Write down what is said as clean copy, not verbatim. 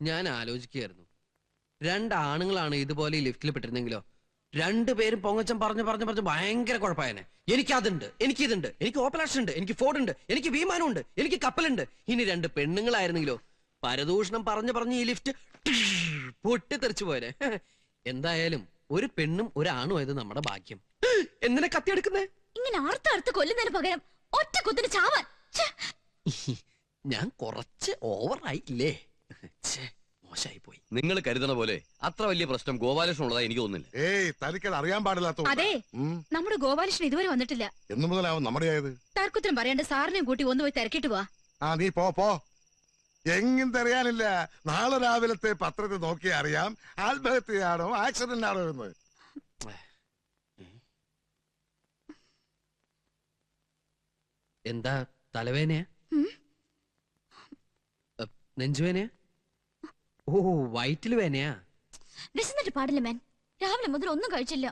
ഞാൻ ആലോചിക്കുകയായിരുന്നു, രണ്ടാണുങ്ങളാണ് ഇതുപോലെ ഈ ലിഫ്റ്റിൽ പെട്ടിരുന്നെങ്കിലോ രണ്ടുപേരും പൊങ്ങച്ചം പറഞ്ഞു ഭയങ്കര കുഴപ്പമായനെ. എനിക്കതുണ്ട്, എനിക്കിതുണ്ട്, എനിക്ക് ഓപ്പലാഷൻ ഉണ്ട്, എനിക്ക് ഫോർഡ് ഉണ്ട്, എനിക്ക് വിമാനമുണ്ട്, എനിക്ക് കപ്പലുണ്ട്. ഇനി രണ്ട് പെണ്ണുങ്ങളായിരുന്നെങ്കിലോ പരദൂഷണം പറഞ്ഞ് ഈ ലിഫ്റ്റ് പൊട്ടിത്തെറിച്ചു പോയനെ. എന്തായാലും ഒരു പെണ്ണും ഒരാണും ആയത് നമ്മുടെ ഭാഗ്യം. എന്തിനാ കത്തിയെടുക്കുന്നേ? ഇങ്ങനെ ആർത്തടുത്ത് കൊല്ലുന്നതിന് പകരം ഒറ്റ കുത്തിന് ചാവാൻ. ഞാൻ കുറച്ച് ഓവറായില്ലേ? മോശമായി പോയി. നിങ്ങൾ കരുതണ പോലെ അത്ര വലിയ പ്രശ്നം ഗോപാലകൃഷ്ണൻ ഉള്ളതായി എനിക്ക് തോന്നുന്നില്ല. ഏയ് തനിക്കത് അറിയാൻ പാടില്ലാത്ത. അതെ, നമ്മുടെ ഗോപാലകൃഷ്ണൻ ഇതുവരെ വന്നിട്ടില്ല. എന്നു മുതലാവും നമ്മുടെ ആയത്? തർക്കുത്തരം പറയാണ്ട് സാറിനെയും കൂട്ടി ഒന്ന് പോയി തിരക്കിട്ട് പോവാ. നീ പോ. എങ്ങും തെറിയാനില്ല. നാളെ രാവിലത്തെ പത്രത്തിൽ നോക്കിയാ അറിയാം ആത്മഹത്യയാണോ ആക്സിഡന്റ് ആണോ എന്ന്. എന്താ തലവേനയാ? നെഞ്ചുവേനയാ? ഓ, വയറ്റിൽ വേനയാ? വിശന്നിട്ട് പാടില്ല മാൻ. രാവിലെ മുതൽ ഒന്നും കഴിച്ചില്ല.